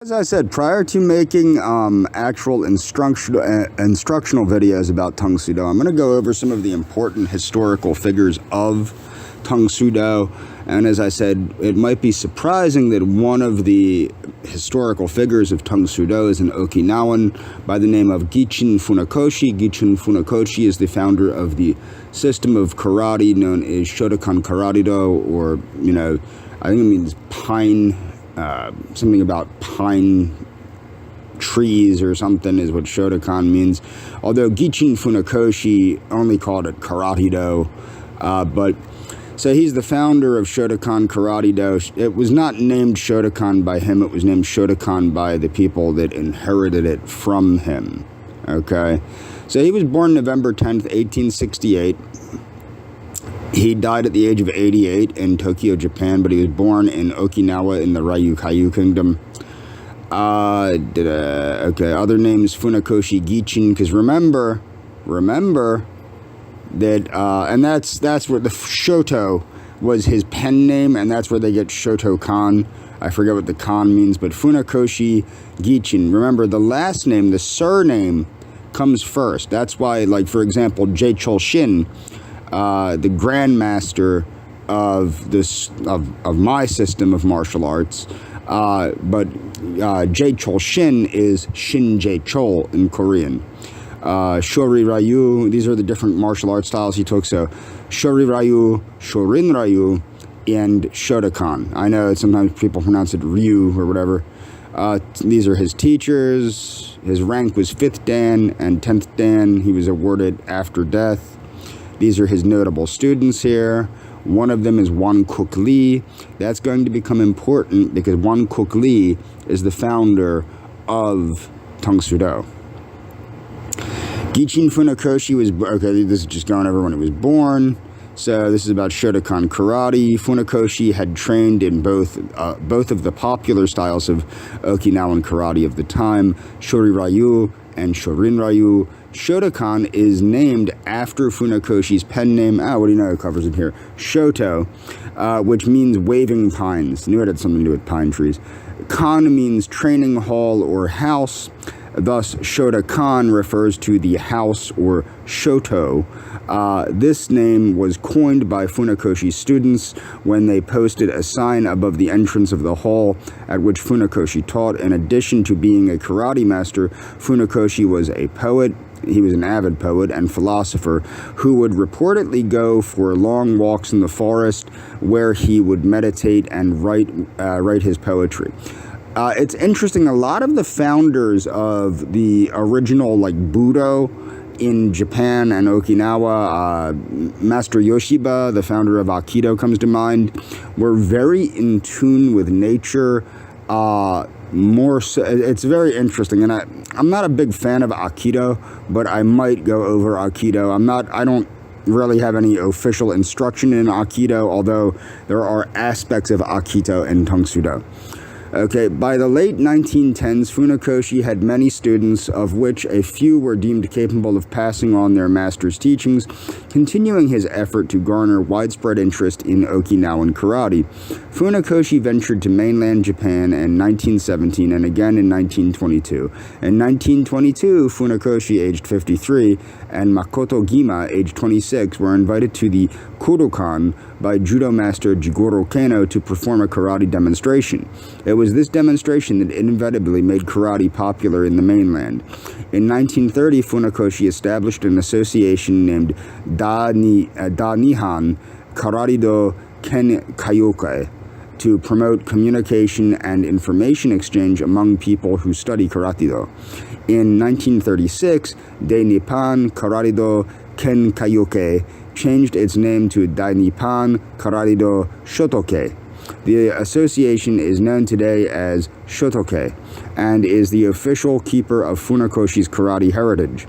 As I said, prior to making actual instructional videos about Tang Soo-do, I'm going to go over some of the important historical figures of Tang Soo-do. And as I said, it might be surprising that one of the historical figures of Tang Soo-do is an Okinawan by the name of Gichin Funakoshi. Gichin Funakoshi is the founder of the system of karate known as Shotokan Karate-do, or, I think it means pine, something about pine trees or something is what Shotokan means. Although Gichin Funakoshi only called it Karate-do, so he's the founder of Shotokan Karate-do. It was not named Shotokan by him. It was named Shotokan by the people that inherited it from him. Okay? So he was born November 10th, 1868. He died at the age of 88 in Tokyo, Japan, but he was born in Okinawa in the Ryukyu Kingdom. Other names, Funakoshi Gichin, because remember that, and that's where the Shoto was his pen name, and that's where they get Shotokan. I forget what the kan means, but Funakoshi Gichin. Remember, the last name, the surname, comes first. That's why, like, for example, Jay-Chol Shin, the grandmaster of my system of martial arts, but Jay-Chol Shin is Shin Jay-Chol in Korean. Shori Ryu, these are the different martial arts styles he took. So Shori Ryu, Shorin Ryu, and Shotokan. I know sometimes people pronounce it Ryu or whatever. These are his teachers. His rank was 5th Dan and 10th Dan. He was awarded after death. These are his notable students here. One of them is Wan Kuk Lee. That's going to become important because Wan Kuk Lee is the founder of Tang Soo-do. Gichin Funakoshi was, okay, this is just going over when he was born. So this is about Shotokan Karate. Funakoshi had trained in both of the popular styles of Okinawan karate of the time, Shori Ryu and Shorin Ryu. Shotokan is named after Funakoshi's pen name. What do you know? It covers it here. Shoto, which means waving pines. I knew it had something to do with pine trees. Kan means training hall or house. Thus, Shotokan refers to the house or shoto. This name was coined by Funakoshi's students when they posted a sign above the entrance of the hall at which Funakoshi taught. In addition to being a karate master, Funakoshi was a poet. He was an avid poet and philosopher who would reportedly go for long walks in the forest where he would meditate and write his poetry. It's interesting, a lot of the founders of the original, like, Budo in Japan and Okinawa, Master Yoshiba, the founder of Aikido, comes to mind, were very in tune with nature. More so, it's very interesting, and I'm not a big fan of Aikido, but I might go over Aikido. I don't really have any official instruction in Aikido, although there are aspects of Aikido in Tang Soo-do. Okay, by the late 1910s, Funakoshi had many students, of which a few were deemed capable of passing on their master's teachings, continuing his effort to garner widespread interest in Okinawan karate. Funakoshi ventured to mainland Japan in 1917 and again in 1922. In 1922, Funakoshi, aged 53, and Makoto Gima, aged 26, were invited to the Kodokan by judo master Jigoro Kano to perform a karate demonstration. It was this demonstration that inevitably made karate popular in the mainland. In 1930, Funakoshi established an association named Da Nihan Karate-do Ken Kyokai to promote communication and information exchange among people who study karate-do. In 1936, De Nippon Karate-do Ken Kyokai changed its name to Dai Nippon Karate-do Shotokai. The association is known today as Shotokai and is the official keeper of Funakoshi's karate heritage.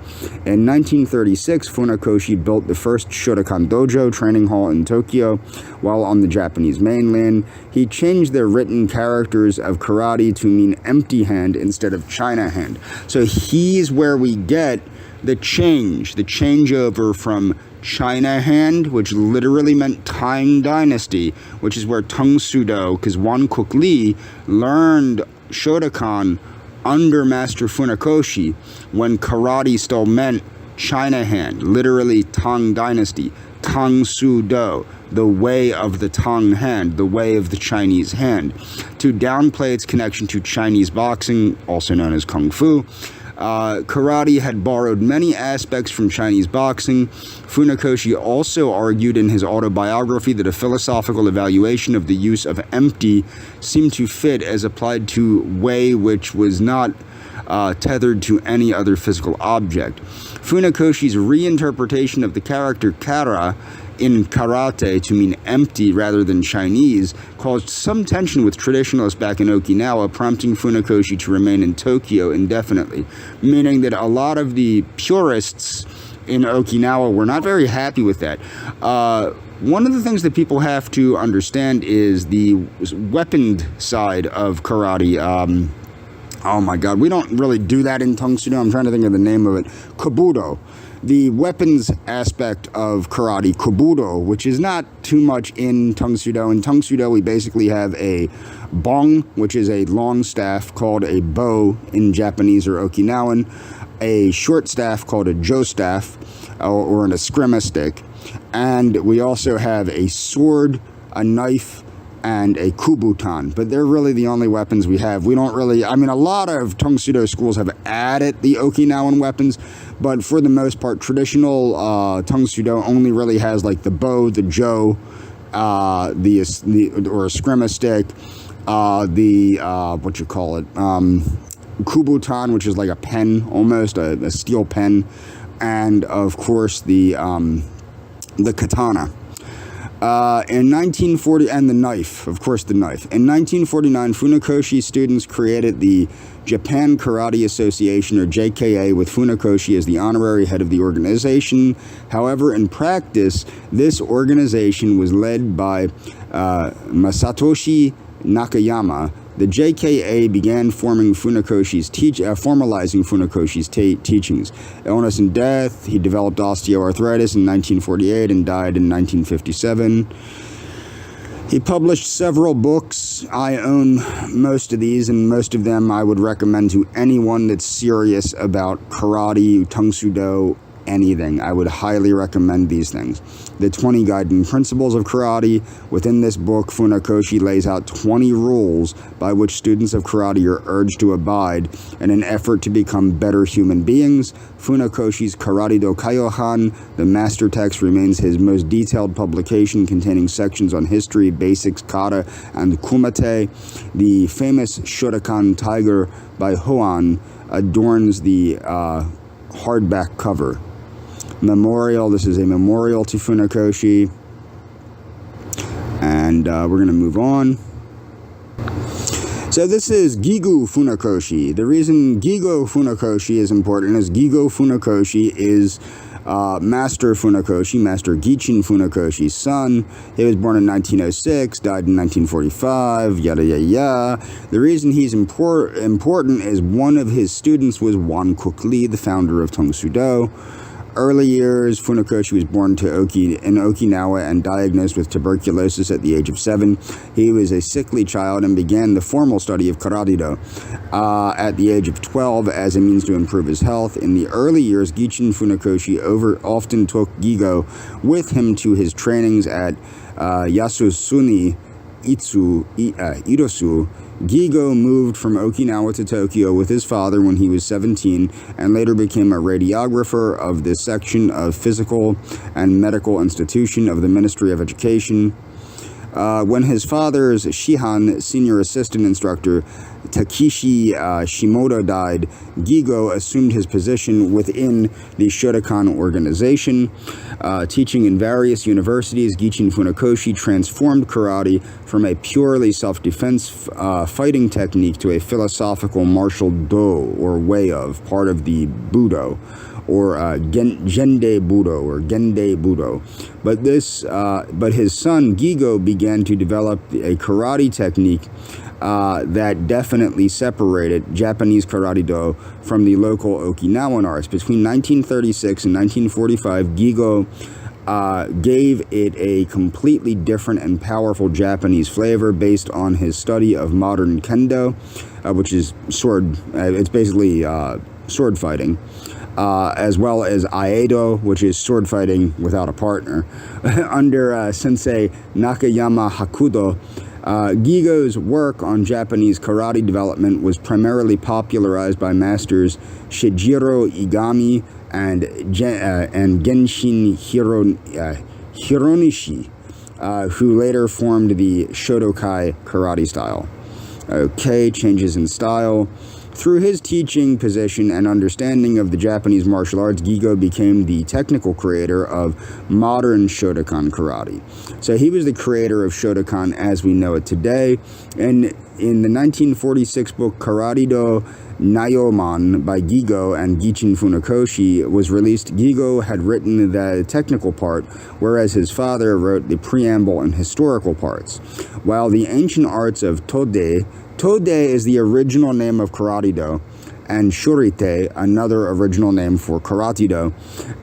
In 1936, Funakoshi built the first Shotokan dojo training hall in Tokyo. While on the Japanese mainland, he changed the written characters of karate to mean empty hand instead of China hand. So he's where we get the changeover from China hand, which literally meant Tang dynasty, which is where Tang Soo-do, because Wan Kuk Lee learned Shotokan under Master Funakoshi when karate still meant China hand, literally Tang Dynasty, Tang Su Do, the way of the Tang hand, the way of the Chinese hand. To downplay its connection to Chinese boxing, also known as Kung Fu, karate had borrowed many aspects from Chinese boxing. Funakoshi also argued in his autobiography that a philosophical evaluation of the use of empty seemed to fit as applied to Wei, which was not tethered to any other physical object. Funakoshi's reinterpretation of the character kara in karate to mean empty rather than Chinese caused some tension with traditionalists back in Okinawa, prompting Funakoshi to remain in Tokyo indefinitely, meaning that a lot of the purists in Okinawa were not very happy with that. One of the things that people have to understand is the weaponed side of karate. Oh my God, we don't really do that in Tang Soo Do. I'm trying to think of the name of it. Kobudo. The weapons aspect of karate, kobudo, which is not too much in Tang Soo Do. In Tang Soo Do, we basically have a bong, which is a long staff called a bo in Japanese or Okinawan, a short staff called a jo staff, or an eskrima stick, and we also have a sword, a knife, and a kubutan, but they're really the only weapons we have. We don't really, I mean, a lot of Tang Soo Do schools have added the Okinawan weapons, but for the most part, traditional Tang Soo Do only really has like the bo, the jo, or a eskrima stick, kubutan, which is like a pen, almost a steel pen, and of course the katana. In 1940, and the knife, of course the knife. In 1949, Funakoshi students created the Japan Karate Association, or JKA, with Funakoshi as the honorary head of the organization. However, in practice, this organization was led by Masatoshi Nakayama. The JKA began formalizing Funakoshi's teachings. Illness and death, he developed osteoarthritis in 1948 and died in 1957. He published several books. I own most of these, and most of them I would recommend to anyone that's serious about karate, Tang Soo Do, anything. I would highly recommend these things. The 20 Guiding Principles of Karate. Within this book, Funakoshi lays out 20 rules by which students of karate are urged to abide in an effort to become better human beings. Funakoshi's Karate Do Kaiohan, the master text, remains his most detailed publication, containing sections on history, basics, kata, and kumite. The famous Shotokan tiger by Hoan adorns the hardback cover. Memorial, this is a memorial to Funakoshi, and we're going to move on. So this is Gigo Funakoshi. The reason Gigo Funakoshi is important is Gigo Funakoshi is Master Funakoshi, Master Gichin Funakoshi's son. He was born in 1906, died in 1945, yada yada yada. The reason he's important is one of his students was Wan Kuk Lee, the founder of Tang Soo Do. Early years, Funakoshi was born in Okinawa and diagnosed with tuberculosis at the age of 7. He was a sickly child and began the formal study of Karate-do at the age of 12 as a means to improve his health. In the early years, Gichin Funakoshi often took Gigo with him to his trainings at Yasusuni Irosu. Gigo moved from Okinawa to Tokyo with his father when he was 17 and later became a radiographer of the section of Physical and Medical Institution of the Ministry of Education. When his father's Shihan senior assistant instructor Takeshi Shimoda died, Gigo assumed his position within the Shotokan organization. Teaching in various universities, Gichin Funakoshi transformed karate from a purely self-defense fighting technique to a philosophical martial do, or way of, part of the Budo, or Gende Budo, or Gende Budo. But his son Gigo began to develop a karate technique that definitely separated Japanese Karate-do from the local Okinawan arts. Between 1936 and 1945, Gigo gave it a completely different and powerful Japanese flavor based on his study of modern kendo. which is sword. It's basically sword fighting. As well as Aedo, which is sword fighting without a partner. Under Sensei Nakayama Hakudo, Gigo's work on Japanese karate development was primarily popularized by masters Shijiro Igami and Genshin Hironishi, who later formed the Shotokai karate style. Okay, changes in style. Through his teaching position and understanding of the Japanese martial arts, Gigo became the technical creator of modern Shotokan karate. So he was the creator of Shotokan as we know it today. And in the 1946 book Karate Do Nayoman by Gigo and Gichin Funakoshi was released, Gigo had written the technical part, whereas his father wrote the preamble and historical parts. While the ancient arts of Tode is the original name of Karate Do, and Shurite, another original name for Karate Do,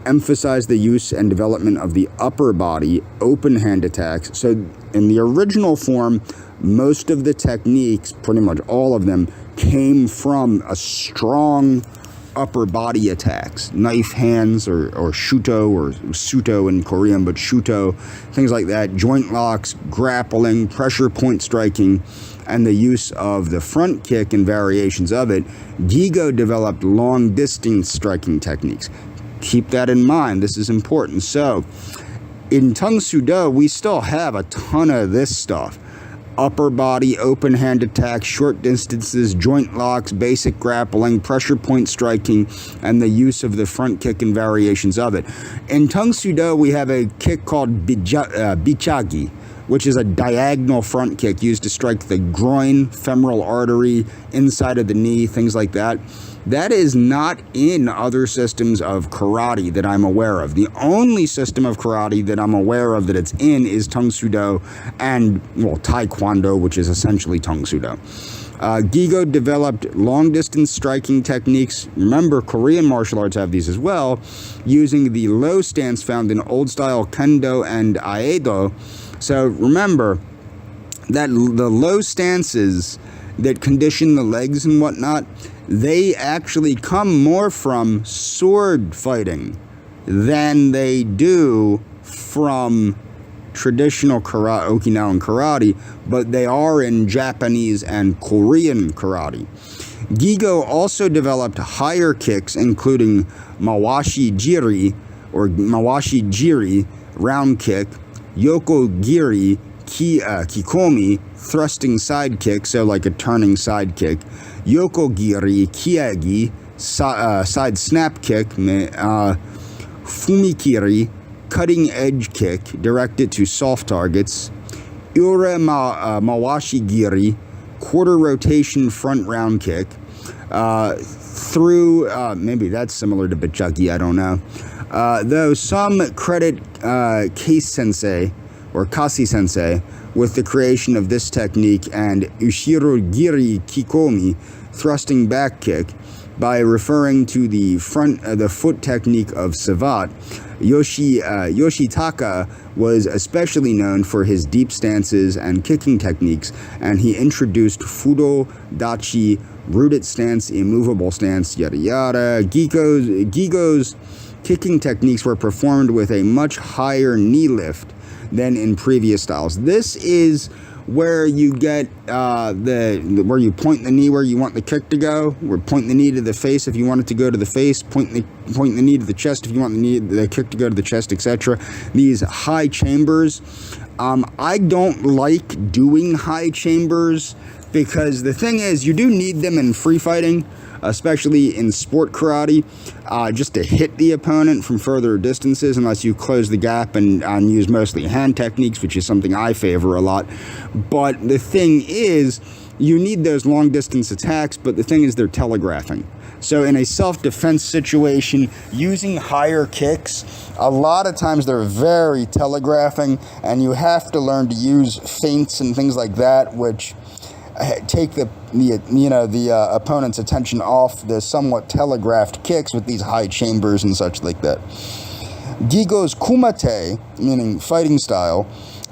emphasize the use and development of the upper body, open hand attacks. So in the original form, most of the techniques, pretty much all of them, came from a strong upper body attacks, knife hands or shuto or suto in Korean, but shuto, things like that, joint locks, grappling, pressure point striking, and the use of the front kick and variations of it. Gigo developed long distance striking techniques. Keep that in mind. This is important. So in Tang Soo Do, we still have a ton of this stuff. Upper body, open hand attacks, short distances, joint locks, basic grappling, pressure point striking, and the use of the front kick and variations of it. In Tang Soo Do, we have a kick called bichagi, which is a diagonal front kick used to strike the groin, femoral artery, inside of the knee, things like that. That is not in other systems of karate that I'm aware of. The only system of karate that I'm aware of that it's in is Tang Soo Do and, well, Taekwondo, which is essentially Tang Soo Do. Gigo developed long-distance striking techniques. Remember, Korean martial arts have these as well, using the low stance found in old-style Kendo and Aedo. So remember that the low stances that condition the legs and whatnot, they actually come more from sword fighting than they do from traditional karate, Okinawan karate, but they are in Japanese and Korean karate. Gigo also developed higher kicks, including Mawashi Jiri, round kick, Yoko Giri, Kikomi, thrusting side kick, so like a turning side kick, Yoko Giri, Kiagi, side snap kick, Fumikiri, cutting edge kick directed to soft targets, Ure Mawashi Giri, quarter rotation front round kick, through, maybe that's similar to Bichagi, I don't know. Though some credit Case Sensei or Kasi Sensei with the creation of this technique and Ushiro Giri Kikomi, thrusting back kick, by referring to the foot technique of Savat. Yoshitaka was especially known for his deep stances and kicking techniques, and he introduced Fudo, Dachi, rooted stance, immovable stance, yada yada. Gigo's kicking techniques were performed with a much higher knee lift than in previous styles. This is where you get where you point the knee where you want the kick to go. We're pointing the knee to the face if you want it to go to the face. Point the knee to the chest if you want the kick to go to the chest, etc. These high chambers. I don't like doing high chambers because the thing is, you do need them in free fighting, especially in sport karate, just to hit the opponent from further distances, unless you close the gap and use mostly hand techniques, which is something I favor a lot. But the thing is, you need those long distance attacks, but the thing is they're telegraphing. So in a self-defense situation, using higher kicks, a lot of times they're very telegraphing, and you have to learn to use feints and things like that, which take the opponent's attention off the somewhat telegraphed kicks with these high chambers and such like that. Gigo's kumate, meaning fighting style,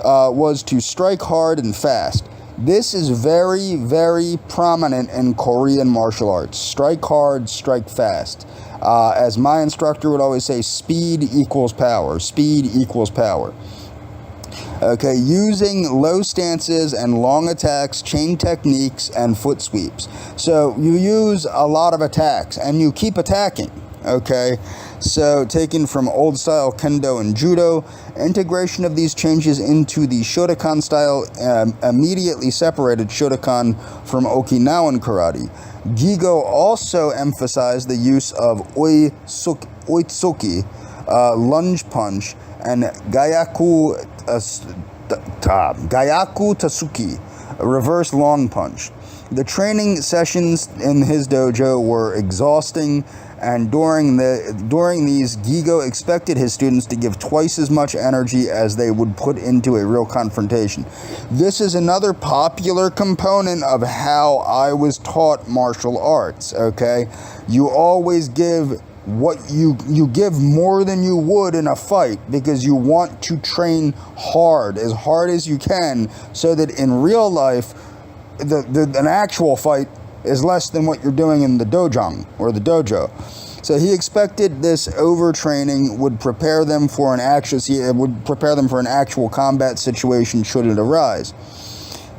was to strike hard and fast. This is very, very prominent in Korean martial arts. Strike hard, strike fast. As my instructor would always say, speed equals power. Speed equals power. Okay, using low stances and long attacks, chain techniques, and foot sweeps. So you use a lot of attacks, and you keep attacking. Okay, so taken from old style kendo and judo, integration of these changes into the Shotokan style immediately separated Shotokan from Okinawan karate. Gigo also emphasized the use of oitsuki, lunge punch, and gyaku tasuki, a reverse long punch. The training sessions in his dojo were exhausting, and during these, Gigo expected his students to give twice as much energy as they would put into a real confrontation. This is another popular component of how I was taught martial arts, okay? You always give what you give more than you would in a fight, because you want to train hard as you can, so that in real life an actual fight is less than what you're doing in the dojang or the dojo. So he expected this overtraining would prepare them for an actual combat situation should it arise.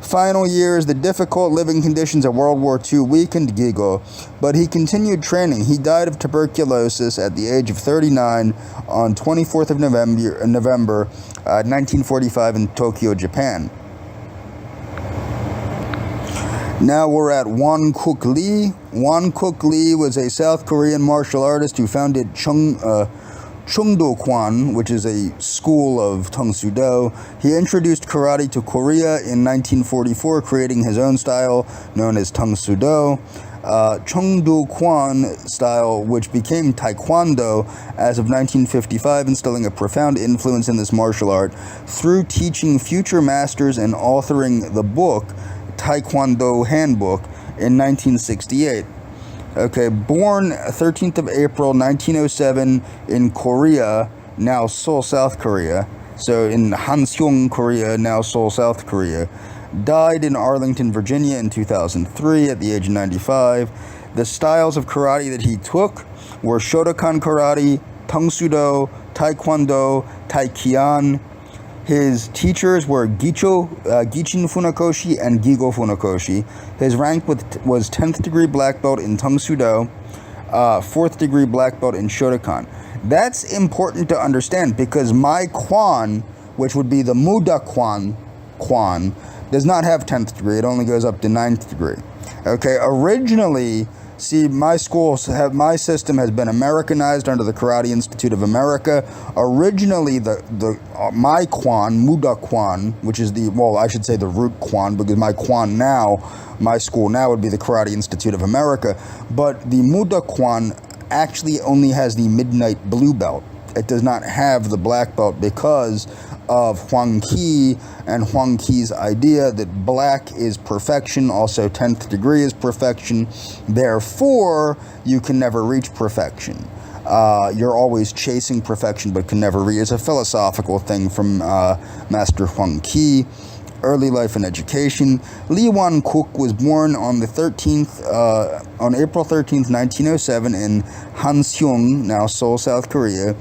Final years, the difficult living conditions of World War II weakened Gigo, but he continued training. He died of tuberculosis at the age of 39 on 24th of November 1945 in Tokyo, Japan. Now we're at Won Kuk Lee. Won Kuk Lee was a South Korean martial artist who founded Chungdo-kwan, which is a school of Tang Soo-do. He introduced karate to Korea in 1944, creating his own style known as Tang Soo-do. Chungdo-kwan style, which became Taekwondo as of 1955, instilling a profound influence in this martial art through teaching future masters and authoring the book Taekwondo Handbook in 1968. Okay, born 13th of April 1907 in Korea, now Seoul, South Korea. So in Hanseong, Korea, now Seoul, South Korea. Died in Arlington, Virginia in 2003 at the age of 95. The styles of karate that he took were Shotokan karate, Tang Soo-do, Taekwondo, Taikian. His teachers were Gichin Funakoshi and Gigo Funakoshi. His rank was 10th degree black belt in Tang Soo-do, 4th degree black belt in Shotokan. That's important to understand, because my Kwan, which would be the Muda Kwan, does not have 10th degree. It only goes up to 9th degree. Okay, originally, see, my system has been Americanized under the Karate Institute of America. Originally, my Kwan, Muda Kwan, which is the root Kwan, because my school now would be the Karate Institute of America. But the Muda Kwan actually only has the midnight blue belt. It does not have the black belt, because of Huang Qi and Huang Qi's idea that black is perfection, also 10th degree is perfection, therefore you can never reach perfection. You're always chasing perfection but can never reach. It's a philosophical thing from Master Huang Qi. Early life and education. Lee Won Kuk was born on April 13th, 1907 in Hanseong, now Seoul, South Korea,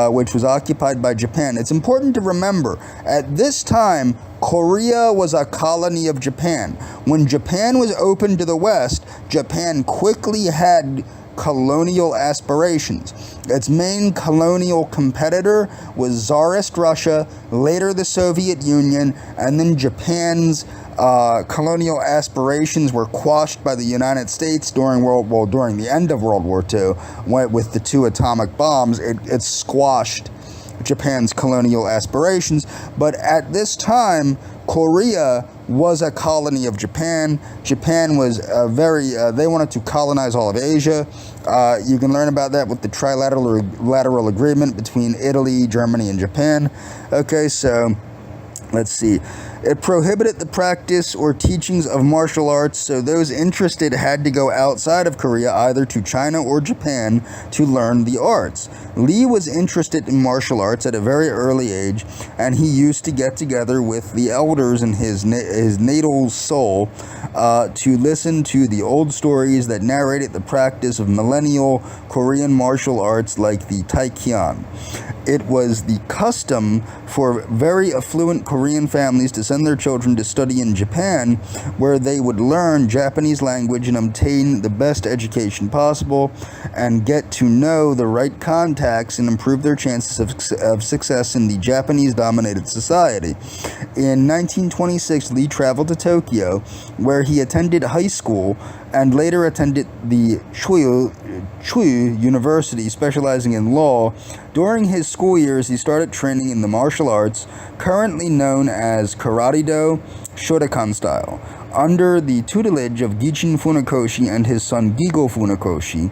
which was occupied by Japan. It's important to remember, at this time, Korea was a colony of Japan. When Japan was open to the West, Japan quickly had colonial aspirations. Its main colonial competitor was Tsarist Russia, later the Soviet Union, and then Japan's colonial aspirations were quashed by the United States during the end of World War II, with the 2 atomic bombs. It squashed Japan's colonial aspirations, but at this time, Korea was a colony of Japan. Japan was they wanted to colonize all of Asia. You can learn about that with the trilateral agreement between Italy, Germany, and Japan. Okay, so let's see. It prohibited the practice or teachings of martial arts, so those interested had to go outside of Korea, either to China or Japan, to learn the arts. Lee was interested in martial arts at a very early age, and he used to get together with the elders in his natal Seoul to listen to the old stories that narrated the practice of millennial Korean martial arts like the Taekyon. It was the custom for very affluent Korean families to send their children to study in Japan, where they would learn Japanese language and obtain the best education possible and get to know the right contacts and improve their chances of success in the Japanese-dominated society. In 1926, Lee traveled to Tokyo, where he attended high school and later attended the Chuyu University, specializing in law. During his school years, he started training in the martial arts, currently known as Karate-do, Shotokan style, under the tutelage of Gichin Funakoshi and his son Gigo Funakoshi,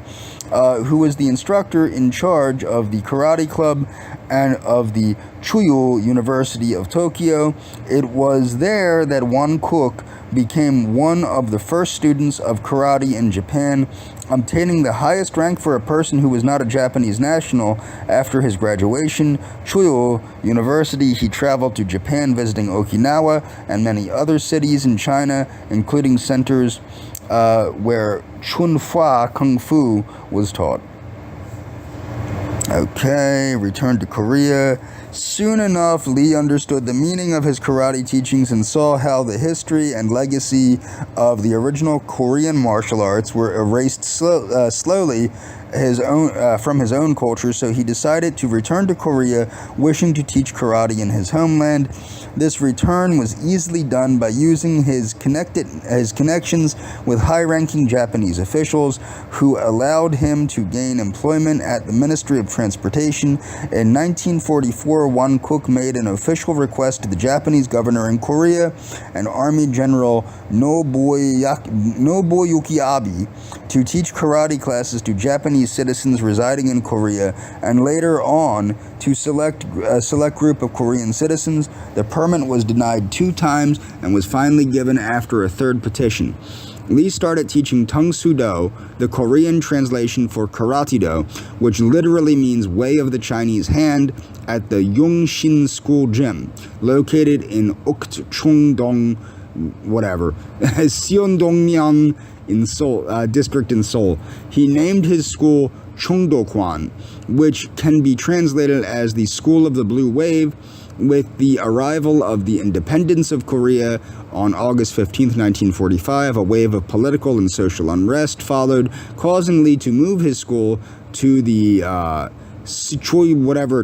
who was the instructor in charge of the karate club and of the Chuyu University of Tokyo. It was there that Won Kook became one of the first students of karate in Japan, obtaining the highest rank for a person who was not a Japanese national. After his graduation, Chuyu University, he traveled to Japan, visiting Okinawa and many other cities in China, including centers where Chunhua Kung Fu was taught. Okay, returned to Korea. Soon enough, Lee understood the meaning of his karate teachings and saw how the history and legacy of the original Korean martial arts were erased slowly from his own culture, so he decided to return to Korea, wishing to teach karate in his homeland. This return was easily done by using his connections with high-ranking Japanese officials, who allowed him to gain employment at the Ministry of Transportation. In 1944, Won Kook made an official request to the Japanese governor in Korea and Army General Nobuyuki Abe to teach karate classes to Japanese citizens residing in Korea, and later on to a select group of Korean citizens. The permit was denied 2 times and was finally given after a 3rd petition. Lee started teaching Tang Do, the Korean translation for Karate-do, which literally means way of the Chinese hand, at the Yongsin School Gym, located in Ukchungdong, Seondongyang in Seoul, district in Seoul. He named his school Chungdokwan, which can be translated as the School of the Blue Wave. With the arrival of the independence of Korea on August 15, 1945, a wave of political and social unrest followed, causing Lee to move his school to the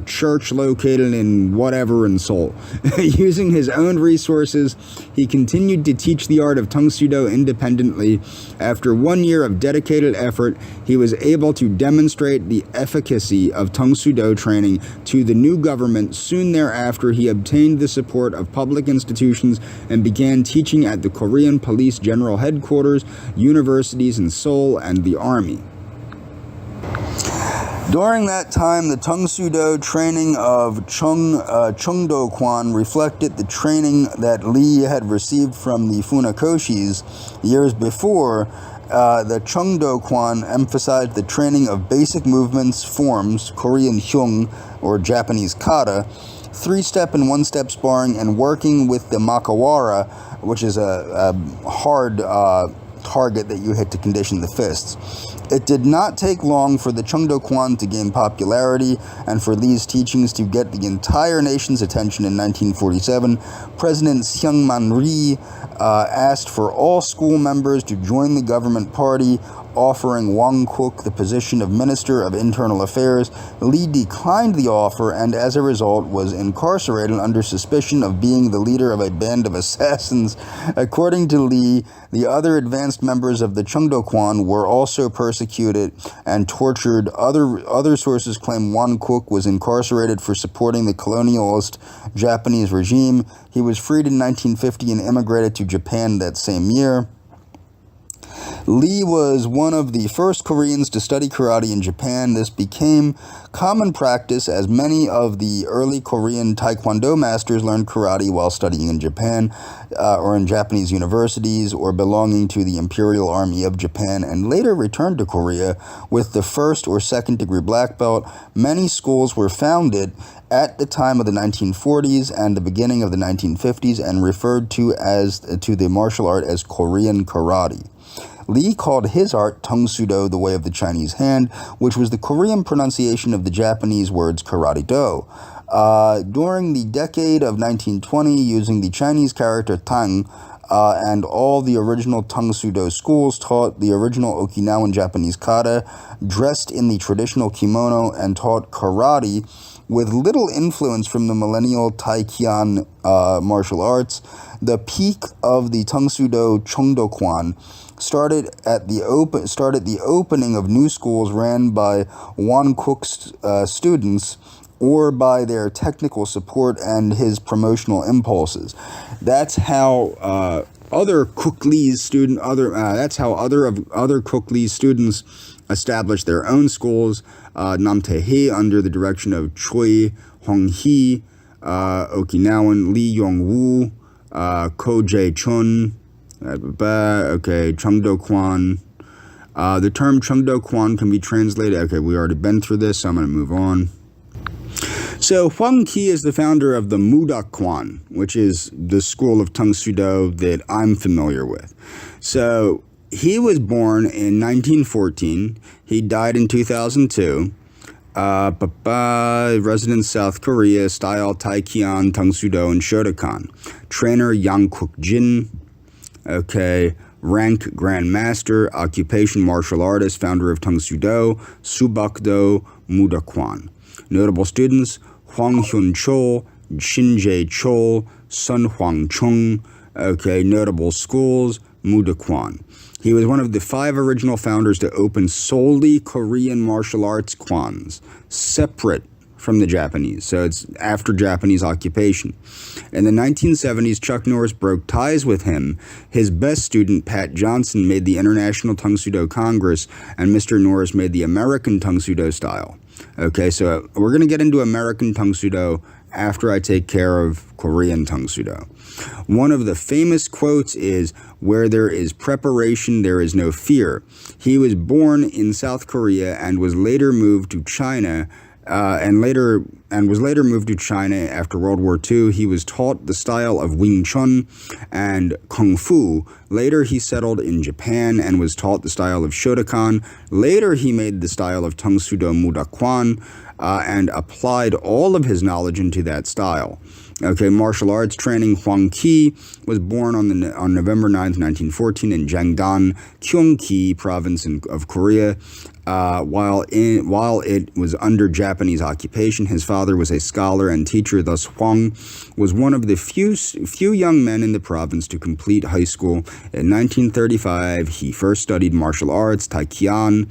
church located in Seoul. Using his own resources, he continued to teach the art of Tang Do independently. After 1 year of dedicated effort, he was able to demonstrate the efficacy of Tang Do training to the new government. Soon thereafter, he obtained the support of public institutions and began teaching at the Korean Police General Headquarters, universities in Seoul, and the Army. During that time, the Tang Do training of Chungdokwan reflected the training that Lee had received from the Funakoshis years before. The Chungdokwan emphasized the training of basic movements, forms, Korean hyung or Japanese kata, 3-step and 1-step sparring, and working with the makawara, which is a hard target that you hit to condition the fists. It did not take long for the Chungdokwan to gain popularity and for Lee's teachings to get the entire nation's attention. In 1947, President Seungman Rhee asked for all school members to join the government party, offering Won Kook the position of Minister of Internal Affairs. Lee declined the offer and, as a result, was incarcerated under suspicion of being the leader of a band of assassins. According to Lee, the other advanced members of the Chungdokwan were also persecuted and tortured. Other sources claim Won Kook was incarcerated for supporting the colonialist Japanese regime. He was freed in 1950 and immigrated to Japan that same year. Lee was one of the first Koreans to study karate in Japan. This became common practice as many of the early Korean taekwondo masters learned karate while studying in Japan or in Japanese universities or belonging to the Imperial Army of Japan, and later returned to Korea with the first or second degree black belt. Many schools were founded at the time of the 1940s and the beginning of the 1950s and referred to the martial art as Korean karate. Lee called his art Tang-Soo-Do, the way of the Chinese hand, which was the Korean pronunciation of the Japanese words karate-do. During the decade of 1920, using the Chinese character Tang, and all the original Tang-Soo-Do schools taught the original Okinawan Japanese kata, dressed in the traditional kimono, and taught karate with little influence from the millennial Taekyon martial arts. The peak of the Tang-Soo-Do Chongdo-kwan started the opening of new schools ran by Won-Kook's students or by their technical support and his promotional impulses. That's how other Kook Lee's students established their own schools. Namtae under the direction of Choi Hong-hee, Okinawan Lee Yong-woo, Ko Jae-chun, Chungdo-kwan. The term Chungdo-kwan can be translated. Okay, we already been through this, so I'm going to move on. So Hwang Ki is the founder of the Mudak-kwan, which is the school of Tang-Soo-Do that I'm familiar with. So he was born in 1914. He died in 2002. Resident South Korea, style Taekyon, Tang-Soo-Do, and Shotokan. Trainer Yang Kook-jin. Rank Grandmaster, occupation martial artist, founder of Tang-Soo-Do, Subak-do, Mudak-kwan. Notable students: Hwang Hyun-chol, Shin Jae-chol, Sun Hwang-chung. Notable schools: Mudak-kwan. He was one of the 5 original founders to open solely Korean martial arts kwans, separate from the Japanese, so it's after Japanese occupation. In the 1970s, Chuck Norris broke ties with him. His best student, Pat Johnson, made the International Tang-Soo-Do Congress, and Mr. Norris made the American Tang-Soo-Do style. So we're going to get into American Tang-Soo-Do after I take care of Korean Tang-Soo-Do. One of the famous quotes is, "Where there is preparation, there is no fear." He was born in South Korea and was later moved to China was later moved to China after World War II. He was taught the style of Wing Chun and Kung Fu. Later, he settled in Japan and was taught the style of Shotokan. Later, he made the style of Tang-Soo-Do Mudak-kwan and applied all of his knowledge into that style. Martial arts training. Hwang Ki was born on November 9th, 1914 in Jangdan, Gyeonggi province of Korea. While it was under Japanese occupation, his father was a scholar and teacher. Thus, Hwang was one of the few young men in the province to complete high school. In 1935, he first studied martial arts, Taekyon.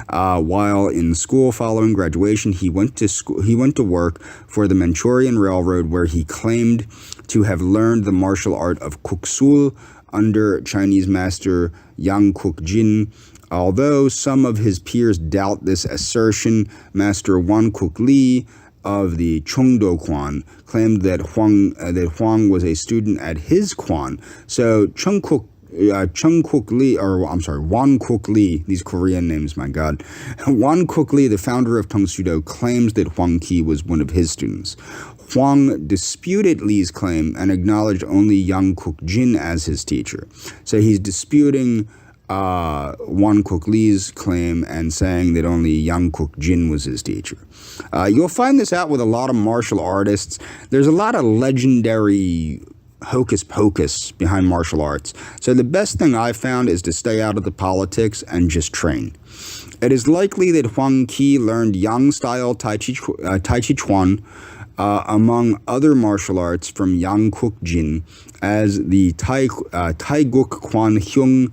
While in school, following graduation, he went to work for the Manchurian Railroad, where he claimed to have learned the martial art of Kuksul under Chinese master Yang Kook-jin. Although some of his peers doubt this assertion, Master Won Kook Lee of the Chongdo-kwan claimed that Hwang was a student at his kwan. So Won Kook Lee, these Korean names, my God. Won Kook Lee, the founder of Tang-Soo-Do, claims that Hwang Ki was one of his students. Hwang disputed Lee's claim and acknowledged only Yang Kook-jin as his teacher. So he's disputing Won Kook Lee's claim and saying that only Yang Kook-jin was his teacher. You'll find this out with a lot of martial artists. There's a lot of legendary hocus pocus behind martial arts. So the best thing I found is to stay out of the politics and just train. It is likely that Hwang Ki learned Yang-style Tai Chi Chuan among other martial arts from Yang Kuk-jin, as the Taiguk Kwan Hyung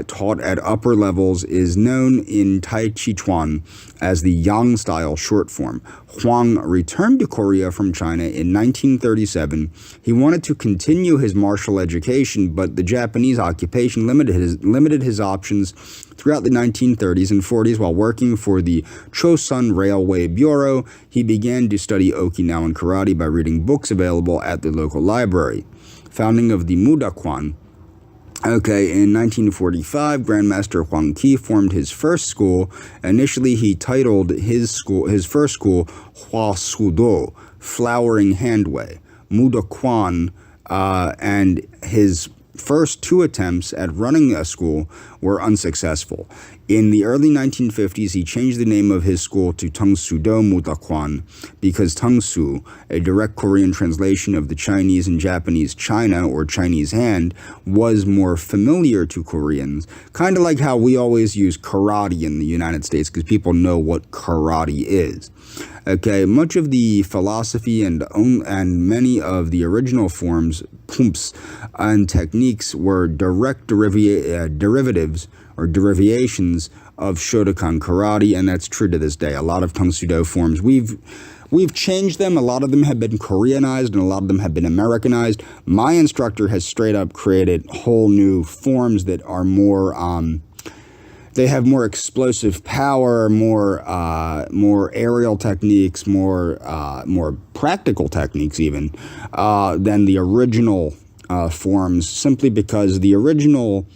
taught at upper levels is known in Tai Chi Chuan as the Yang style short form. Huang returned to Korea from China in 1937. He wanted to continue his martial education, but the Japanese occupation limited his options throughout the 1930s and 40s. While working for the Chosun Railway Bureau, he began to study Okinawan karate by reading books available at the local library. Founding of the Mudakwan. Okay, in 1945, Grandmaster Huang Qi formed his first school. Initially, he titled his first school Hua Sudo, Flowering Handway. Mudakwan, and his first two attempts at running a school were unsuccessful. In the early 1950s, he changed the name of his school to Tangsudo Mudakwan because Tangsu, a direct Korean translation of the Chinese and Japanese China or Chinese hand, was more familiar to Koreans. Kind of like how we always use karate in the United States because people know what karate is. Okay, much of the philosophy and many of the original forms, pumps, and techniques were direct derivatives or derivations of Shotokan karate, and that's true to this day. A lot of Tangsudo forms, we've changed them. A lot of them have been Koreanized, and a lot of them have been Americanized. My instructor has straight up created whole new forms that are more they have more explosive power, more aerial techniques, more practical techniques even than the original forms, simply because the original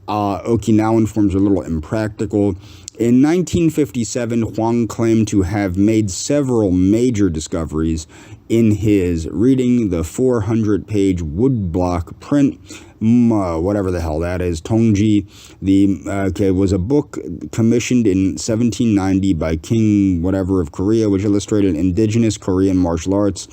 Okinawan forms are a little impractical. In 1957, Huang claimed to have made several major discoveries in his reading the 400-page woodblock print, whatever the hell that is, Tongji. Was a book commissioned in 1790 by King whatever of Korea, which illustrated indigenous Korean martial arts.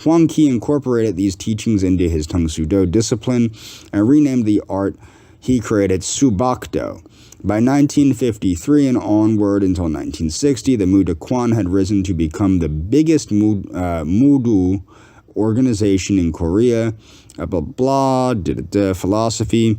Huang Qi incorporated these teachings into his Tangsudo discipline and renamed the art he created Subakdo. By 1953 and onward until 1960, the Mudakwan had risen to become the biggest Mudu organization in Korea. Philosophy.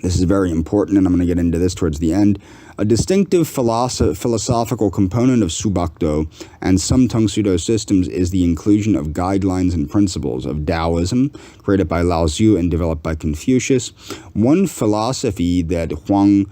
This is very important, and I'm going to get into this towards the end. A distinctive philosophical component of Subakdo and some Tangsudo systems is the inclusion of guidelines and principles of Taoism, created by Lao Tzu and developed by Confucius. One philosophy that Huang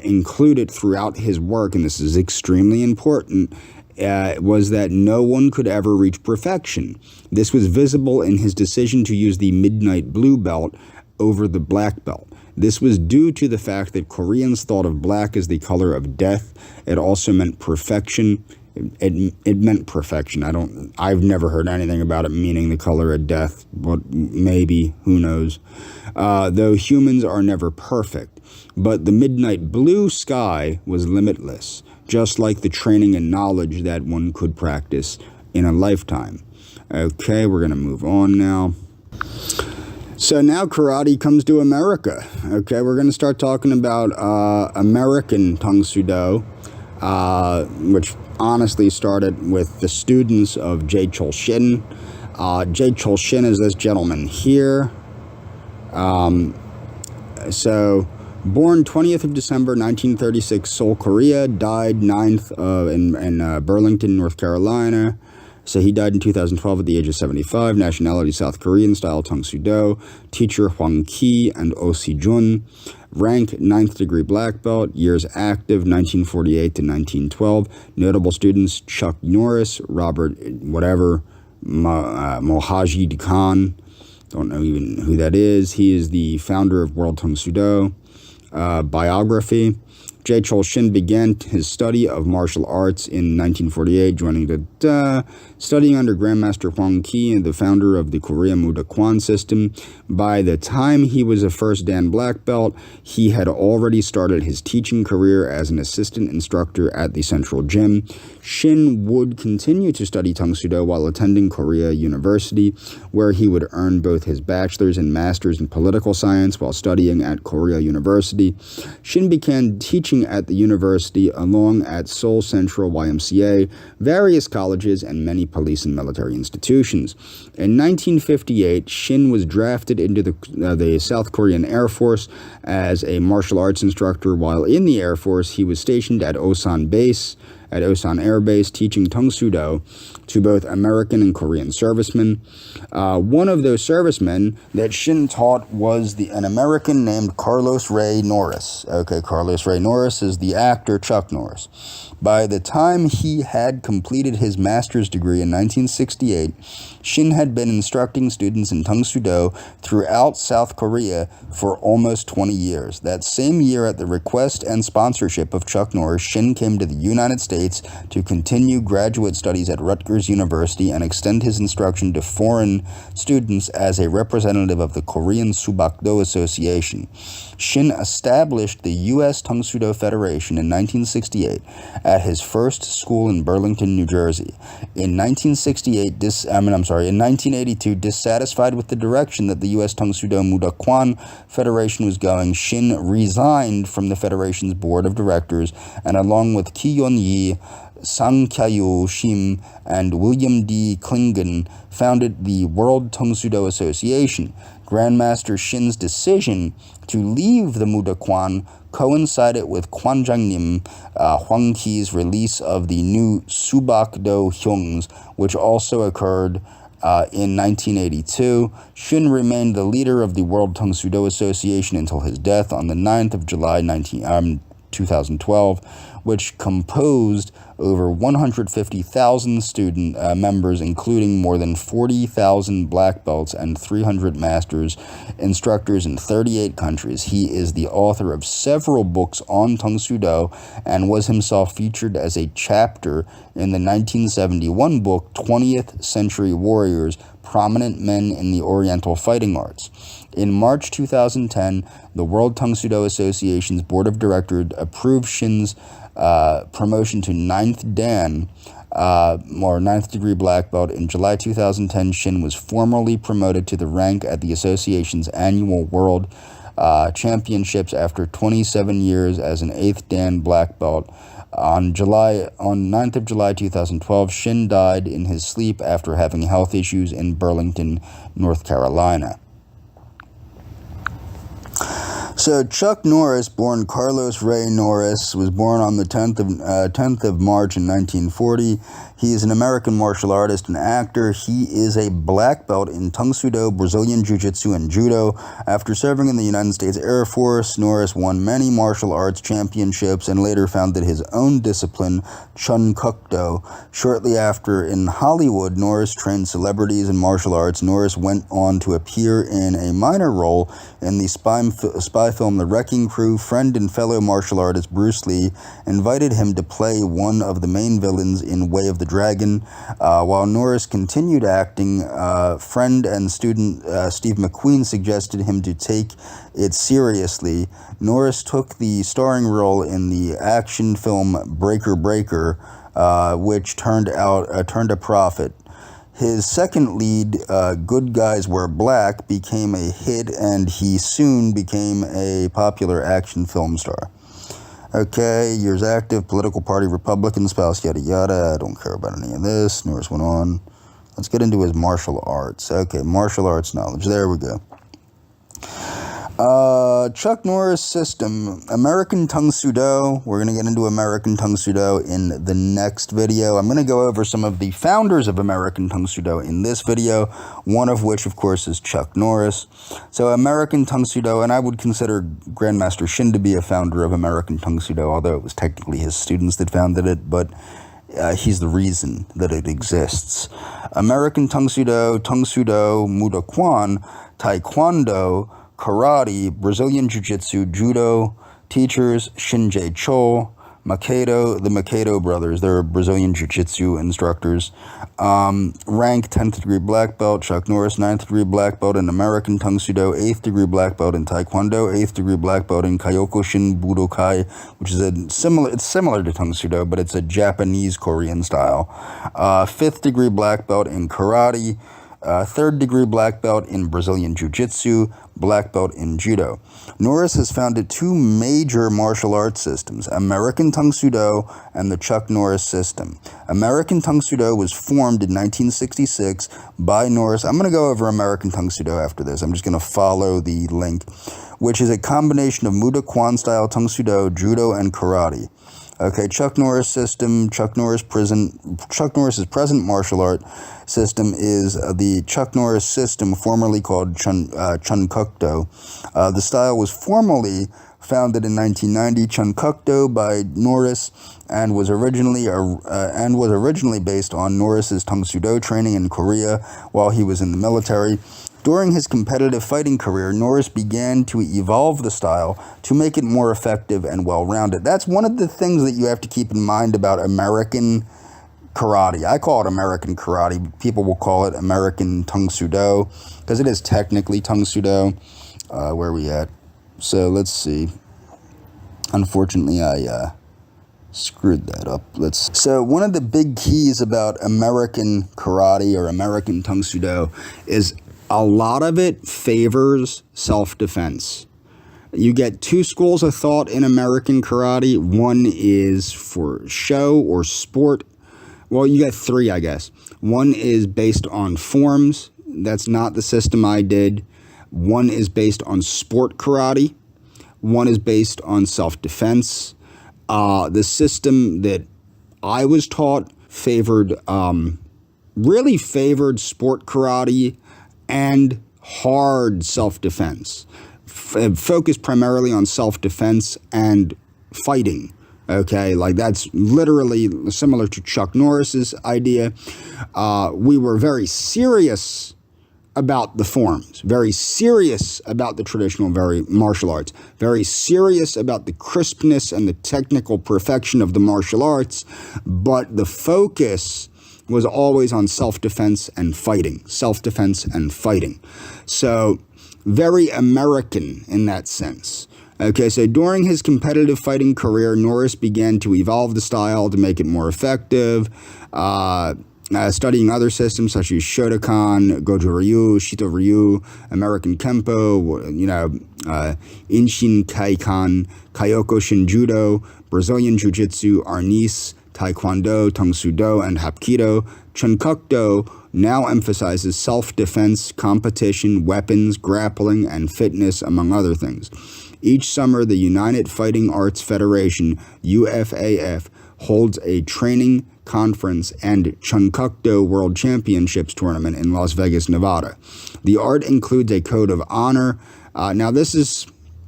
included throughout his work, and this is extremely important, was that no one could ever reach perfection. This was visible in his decision to use the midnight blue belt over the black belt. This was due to the fact that Koreans thought of black as the color of death. It also meant perfection. It meant perfection. I've never heard anything about it meaning the color of death, but maybe, who knows. Though humans are never perfect. But the midnight blue sky was limitless, just like the training and knowledge that one could practice in a lifetime. Okay, we're going to move on now. So now karate comes to America. Okay, we're going to start talking about American Tangsudo, which honestly started with the students of Jay Chol-shin. Jay Chol-shin is this gentleman here. So, born 20th of December 1936, Seoul, Korea, died 9th in Burlington, North Carolina. So he died in 2012 at the age of 75. Nationality South Korean, style Tangsudo. Teacher Huang Qi and Oh Si-jun. Rank 9th degree black belt. Years active 1948 to 1912. Notable students Chuck Norris, Robert Mohajid Khan. Don't know even who that is. He is the founder of World Tangsudo. Biography. Jay Chol-shin began his study of martial arts in 1948, studying under Grandmaster Huang Qi, the founder of the Korea Mudakwan system. By the time he was a first Dan black belt, he had already started his teaching career as an assistant instructor at the Central Gym. Shin would continue to study Tangsudo while attending Korea University, where he would earn both his bachelor's and master's in political science while studying at Korea University. Shin began teaching teaching at the university along at Seoul Central YMCA, various colleges, and many police and military institutions. In 1958, Shin was drafted into the South Korean Air Force as a martial arts instructor. While in the Air Force, he was stationed at Osan Air Base, teaching Tang Soo Do to both American and Korean servicemen. One of those servicemen that Shin taught was an American named Carlos Ray Norris. Okay, Carlos Ray Norris is the actor Chuck Norris. By the time he had completed his master's degree in 1968, Shin had been instructing students in Tang Soo Do throughout South Korea for almost 20 years. That same year, at the request and sponsorship of Chuck Norris, Shin came to the United States to continue graduate studies at Rutgers University and extend his instruction to foreign students as a representative of the Korean Subakdo Association. Shin established the U.S. Tang Soo Do Federation in 1968 at his first school in Burlington, New Jersey. In 1982, dissatisfied with the direction that the U.S. Tang Soo Do Mudokwan Federation was going, Shin resigned from the Federation's board of directors and, along with Ki Yeon-yi, Sang Kyayu Shim, and William D. Klingon, founded the World Tang Soo Do Association. Grandmaster Shin's decision to leave the Mudokwan coincided with Kwanjangnim Hwang Ki's release of the new Subakdo Hyungs, which also occurred in 1982. Shin remained the leader of the World Tang Soo Do Association until his death on the 9th of July 2012, which composed over 150,000 student members, including more than 40,000 black belts and 300 masters instructors in 38 countries. He is the author of several books on Tang Soo Do and was himself featured as a chapter in the 1971 book 20th Century Warriors, Prominent Men in the Oriental Fighting Arts. In March 2010, the World Tang Soo Do Association's Board of Directors approved Shin's promotion to 9th Dan, or 9th degree black belt. In July 2010, Shin was formally promoted to the rank at the association's annual World Championships after 27 years as an 8th Dan black belt. On 9th of July 2012, Shin died in his sleep after having health issues in Burlington, North Carolina. So Chuck Norris, born Carlos Ray Norris, was born on the 10th of March in 1940. He is an American martial artist and actor. He is a black belt in Tang Soo Do, Brazilian Jiu-Jitsu, and Judo. After serving in the United States Air Force, Norris won many martial arts championships and later founded his own discipline, Chun Kuk Do. Shortly after, in Hollywood, Norris trained celebrities in martial arts. Norris went on to appear in a minor role in the spy film The Wrecking Crew. Friend and fellow martial artist Bruce Lee invited him to play one of the main villains in Way of the Dragon. While Norris continued acting, friend and student Steve McQueen suggested him to take it seriously. Norris took the starring role in the action film Breaker Breaker, which turned a profit. His second lead, Good Guys Wear Black, became a hit, and he soon became a popular action film star. Okay, years active, political party, Republican, spouse, yada yada. I don't care about any of this. Norris went on. Let's get into his martial arts. Okay, martial arts knowledge. There we go. Chuck Norris system, American Tang Soo Do. We're going to get into American Tang Soo Do in the next video. I'm going to go over some of the founders of American Tang Soo Do in this video, one of which, of course, is Chuck Norris. So American Tang Soo Do, and I would consider Grandmaster Shin to be a founder of American Tang Soo Do, although it was technically his students that founded it, but he's the reason that it exists. American Tang Soo Do, Mudokwan, Taekwondo, Karate, Brazilian Jiu-Jitsu, Judo, teachers, Shinjae Cho, Makedo, the Makedo brothers, they're Brazilian Jiu-Jitsu instructors. Rank, 10th degree black belt, Chuck Norris, 9th degree black belt in American Tang Soo Do, 8th degree black belt in Taekwondo, 8th degree black belt in Kyokushin Budokai, which is similar to Tang Soo Do, but it's a Japanese Korean style. 5th degree black belt in Karate, third degree black belt in Brazilian Jiu-Jitsu, black belt in Judo. Norris has founded two major martial arts systems, American Tang Soo Do and the Chuck Norris system. American Tang Soo Do was formed in 1966 by Norris. I'm going to go over American Tang Soo Do after this. I'm just going to follow the link, which is a combination of Muda Kwan style Tang Soo Do, Judo, and Karate. Okay, Chuck Norris system, Chuck Norris's present martial art system is the Chuck Norris system, formerly called Chun Kuk Do. The style was formally founded in 1990, Chun Kuk Do, by Norris, and was originally based on Norris's Tang Soo Do training in Korea while he was in the military. During his competitive fighting career, Norris began to evolve the style to make it more effective and well-rounded. That's one of the things that you have to keep in mind about American karate. I call it American karate. People will call it American Tang Soo Do because it is technically Tang Soo Do. Where are we at? So let's see. Unfortunately, I screwed that up. So one of the big keys about American karate or American Tang Soo Do is a lot of it favors self-defense. You get two schools of thought in American karate. One is for show or sport. Well, you get three, I guess. One is based on forms. That's not the system I did. One is based on sport karate. One is based on self-defense. The system that I was taught really favored sport karate and hard self-defense, focused primarily on self-defense and fighting. Okay, like that's literally similar to Chuck Norris's idea. We were very serious about the forms, very serious about the traditional martial arts, very serious about the crispness and the technical perfection of the martial arts, but the focus was always on self-defense and fighting, self-defense and fighting. So very American in that sense. Okay, so during his competitive fighting career, Norris began to evolve the style to make it more effective, studying other systems such as Shotokan, Goju Ryu, Shito Ryu, American Kempo, Inshin Kaikan, Kyoko Shin Judo, Brazilian Jiu-Jitsu, Arnis, Taekwondo, Tang Soo Do, and Hapkido. Chun Kuk Do now emphasizes self-defense, competition, weapons, grappling, and fitness, among other things. Each summer, the United Fighting Arts Federation, UFAF, holds a training conference and Chun Kuk Do World Championships tournament in Las Vegas, Nevada. The art includes a code of honor. Now, this is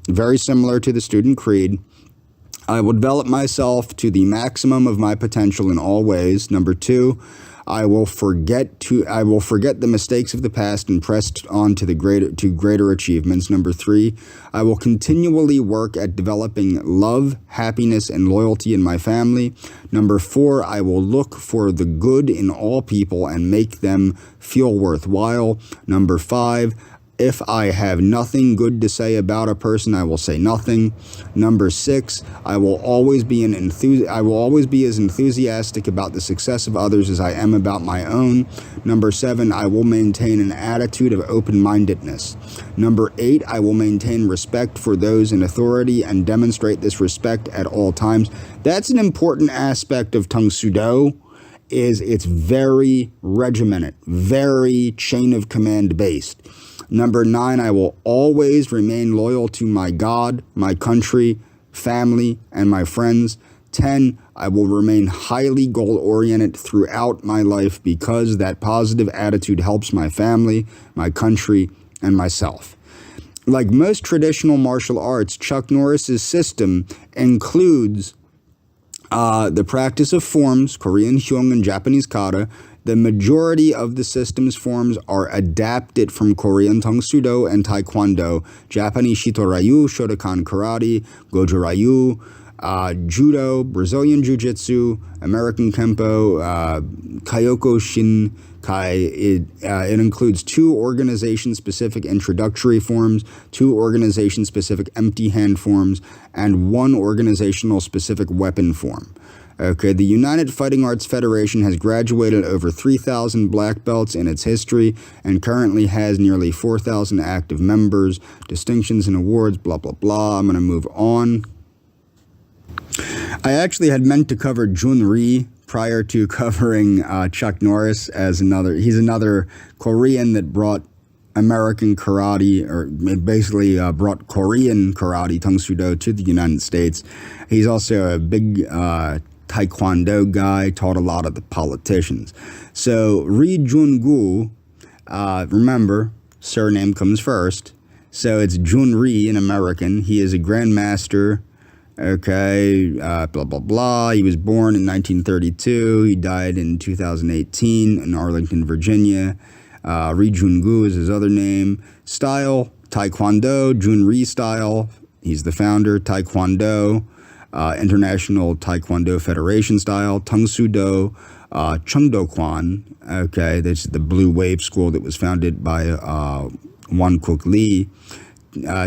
very similar to the student creed. I will develop myself to the maximum of my potential in all ways. Number 2, I will forget the mistakes of the past and press on to greater achievements. Number 3, I will continually work at developing love, happiness, and loyalty in my family. Number 4, I will look for the good in all people and make them feel worthwhile. Number 5, if I have nothing good to say about a person, I will say nothing. Number 6, I will always be as enthusiastic about the success of others as I am about my own. Number 7, I will maintain an attitude of open-mindedness. Number 8, I will maintain respect for those in authority and demonstrate this respect at all times. That's an important aspect of Tang Soo Do, is it's very regimented, very chain of command based. Number 9, I will always remain loyal to my God, my country, family, and my friends. 10, I will remain highly goal-oriented throughout my life because that positive attitude helps my family, my country, and myself. Like most traditional martial arts, Chuck Norris's system includes the practice of forms, Korean Hyung and Japanese Kata. The majority of the system's forms are adapted from Korean Tang Soo Do and Taekwondo, Japanese Shito Ryu, Shotokan Karate, Goju Ryu, Judo, Brazilian Jiu-Jitsu, American Kempo, Kyoko Shin Kai. It includes 2 organization-specific introductory forms, 2 organization-specific empty hand forms, and 1 organizational-specific weapon form. Okay, the United Fighting Arts Federation has graduated over 3,000 black belts in its history and currently has nearly 4,000 active members, distinctions and awards, blah, blah, blah. I'm going to move on. I actually had meant to cover Jun Ri prior to covering Chuck Norris as he's another Korean that brought American karate, or basically brought Korean karate, Tang Soo Do, to the United States. He's also a big Taekwondo guy, taught a lot of the politicians. So Ri Jun-gu, remember, surname comes first. So it's Jun Ri in American. He is a grandmaster. Okay, blah, blah, blah. He was born in 1932. He died in 2018 in Arlington, Virginia. Ri Jun-gu is his other name. Style, Taekwondo, Jun Ri style. He's the founder, Taekwondo. International Taekwondo Federation style, Tang Soo Do, Cheongdo-kwan. Okay, this is the Blue Wave School that was founded by Won Kook Lee.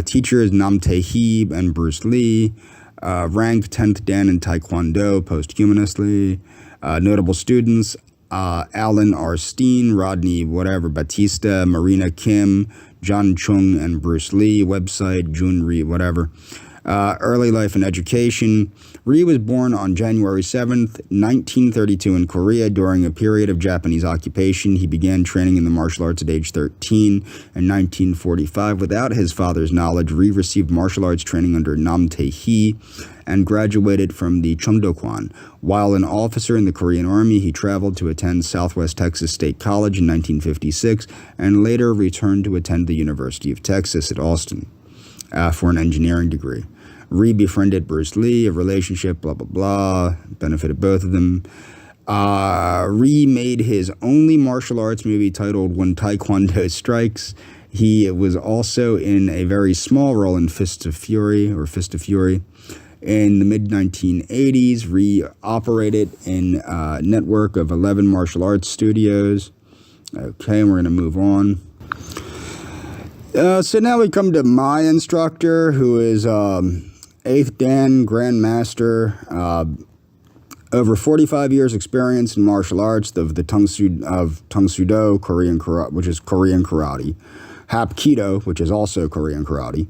Teachers Nam Tae-hee and Bruce Lee. Ranked 10th Dan in Taekwondo posthumously. Notable students, Alan R. Steen, Rodney Batista, Marina Kim, John Chung, and Bruce Lee. Website, Jun Ri, whatever. Early life and education. Ri was born on January 7th, 1932 in Korea during a period of Japanese occupation. He began training in the martial arts at age 13 in 1945. Without his father's knowledge, Ri received martial arts training under Nam Tae-hee and graduated from the Cheongdo-kwan. While an officer in the Korean Army, he traveled to attend Southwest Texas State College in 1956 and later returned to attend the University of Texas at Austin for an engineering degree. Ri befriended Bruce Lee, a relationship, blah, blah, blah, benefited both of them. Ri made his only martial arts movie titled When Taekwondo Strikes. He was also in a very small role in Fist of Fury. In the mid-1980s, Ri operated in a network of 11 martial arts studios. Okay, we're going to move on. So now we come to my instructor, who is 8th Dan Grandmaster, over 45 years experience in martial arts of the Tang Soo Do, Korean karate, which is Korean karate, Hapkido, which is also Korean karate,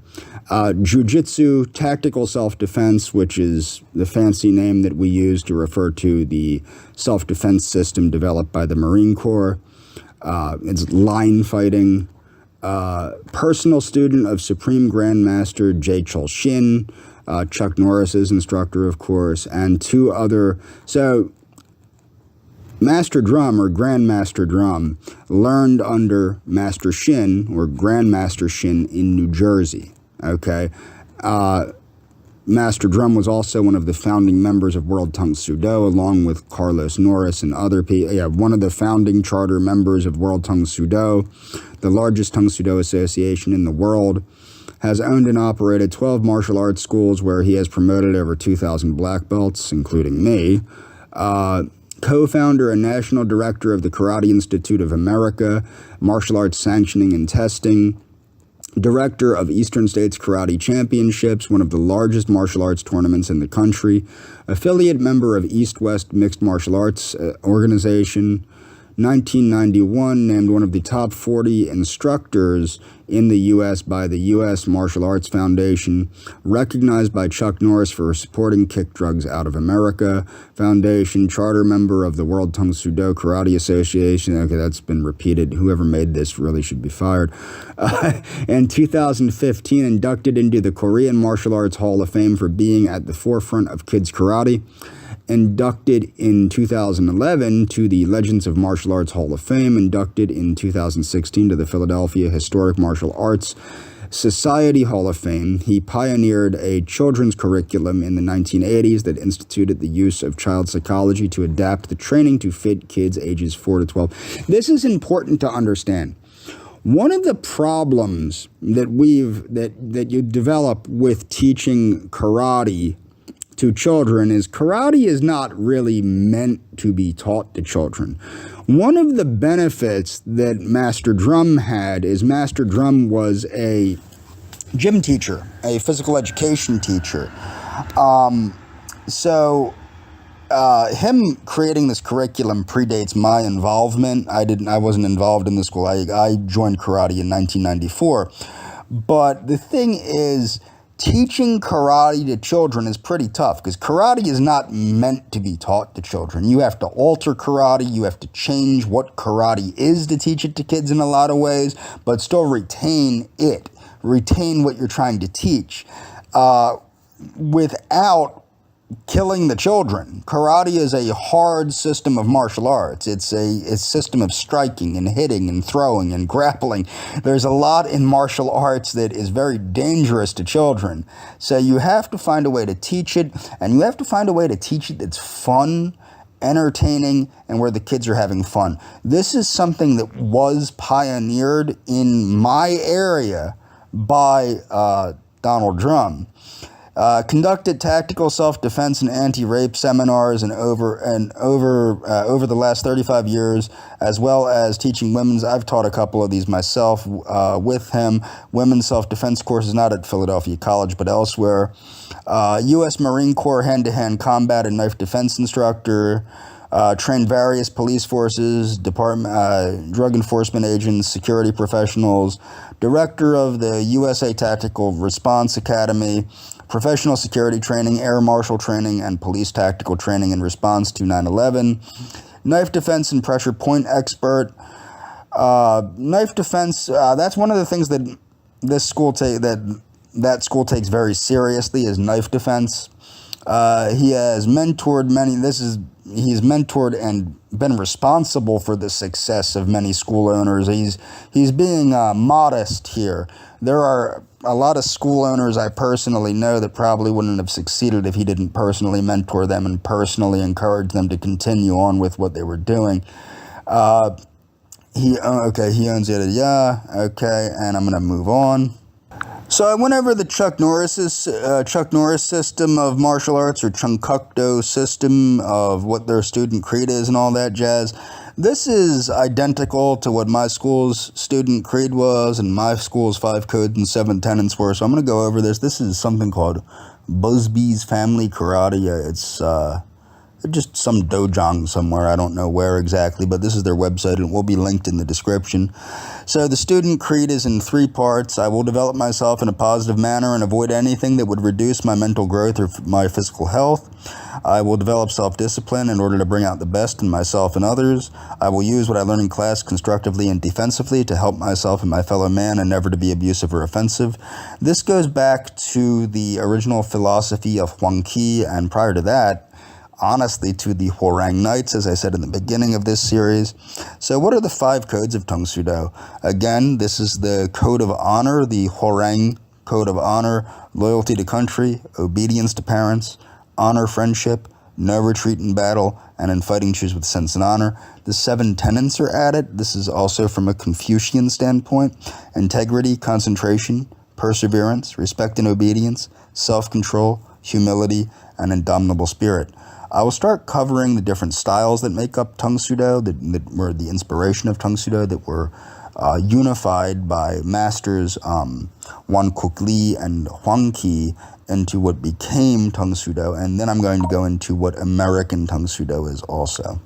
Jiu-Jitsu, tactical self-defense, which is the fancy name that we use to refer to the self-defense system developed by the Marine Corps. It's line fighting. Personal student of Supreme Grandmaster Jae Chul Shin, Chuck Norris's instructor, of course, and two other. So, Master Drum or Grandmaster Drum learned under Master Shin or Grandmaster Shin in New Jersey. Okay. Master Drum was also one of the founding members of World Tang Soo Do, along with Carlos Norris and other people. Yeah, one of the founding charter members of World Tang Soo Do, the largest Tang Soo Do association in the world, has owned and operated 12 martial arts schools where he has promoted over 2,000 black belts, including me. Co-founder and national director of the Karate Institute of America, martial arts sanctioning and testing. Director of Eastern States Karate Championships, one of the largest martial arts tournaments in the country. Affiliate member of East-West Mixed Martial Arts Organization. 1991, named one of the top 40 instructors in the U.S. by the U.S. Martial Arts Foundation, recognized by Chuck Norris for supporting Kick Drugs Out of America Foundation, charter member of the World Tang Soo Do Karate Association. Okay, that's been repeated. Whoever made this really should be fired. In 2015, inducted into the Korean Martial Arts Hall of Fame for being at the forefront of kids karate. Inducted in 2011 to the Legends of Martial Arts Hall of Fame, inducted in 2016 to the Philadelphia Historic Martial Arts Society Hall of Fame. He pioneered a children's curriculum in the 1980s that instituted the use of child psychology to adapt the training to fit kids ages 4 to 12. This is important to understand. One of the problems that you develop with teaching karate to children is karate is not really meant to be taught to children. One of the benefits that Master Drum had is Master Drum was a gym teacher, a physical education teacher. So him creating this curriculum predates my involvement. I wasn't involved in the school. I joined karate in 1994. But the thing is, teaching karate to children is pretty tough because karate is not meant to be taught to children. You have to alter karate. You have to change what karate is to teach it to kids in a lot of ways, but still retain it. Retain what you're trying to teach without killing the children. Karate is a hard system of martial arts. It's a system of striking and hitting and throwing and grappling. There's a lot in martial arts that is very dangerous to children. So you have to find a way to teach it, and you have to find a way to teach it that's fun, entertaining, and where the kids are having fun. This is something that was pioneered in my area by Donald Drum. Conducted tactical self-defense and anti-rape seminars over the last 35 years, as well as teaching women's. I've taught a couple of these myself with him. Women's self-defense courses, not at Philadelphia College, but elsewhere. U.S. Marine Corps hand-to-hand combat and knife defense instructor. Trained various police forces, drug enforcement agents, security professionals. Director of the USA Tactical Response Academy. Professional security training, air marshal training, and police tactical training in response to 9/11. Knife defense and pressure point expert. Knife defense, that's one of the things that this school that school takes very seriously, is knife defense. He has mentored many. He's mentored and been responsible for the success of many school owners. He's being modest here. There are a lot of school owners I personally know that probably wouldn't have succeeded if he didn't personally mentor them and personally encourage them to continue on with what they were doing. He owns it. Yeah, okay, and I'm gonna move on. So I went over the Chuck Norris system of martial arts, or Chunkukdo system of what their student creed is and all that jazz. This is identical to what my school's student creed was and my school's 5 codes and 7 tenets were. So I'm going to go over this. This is something called Busby's Family Karate. It's just some dojang somewhere. I don't know where exactly, but this is their website, and it will be linked in the description. So the student creed is in 3 parts. I will develop myself in a positive manner and avoid anything that would reduce my mental growth or my physical health. I will develop self-discipline in order to bring out the best in myself and others. I will use what I learn in class constructively and defensively to help myself and my fellow man, and never to be abusive or offensive. This goes back to the original philosophy of Huang Qi, and prior to that, honestly, to the Hwarang Knights, as I said in the beginning of this series. So what are the 5 codes of Tang Soo Do? Again, this is the code of honor, the Hwarang code of honor: loyalty to country, obedience to parents, honor friendship, no retreat in battle, and in fighting choose with sense and honor. The 7 tenets are added. This is also from a Confucian standpoint: integrity, concentration, perseverance, respect and obedience, self-control, humility, and indomitable spirit. I will start covering the different styles that make up Tang Soo Do, that were the inspiration of Tang Soo Do, that were unified by masters Wan Kuk Lee and Huang Qi into what became Tang Soo Do, and then I'm going to go into what American Tang Soo Do is also.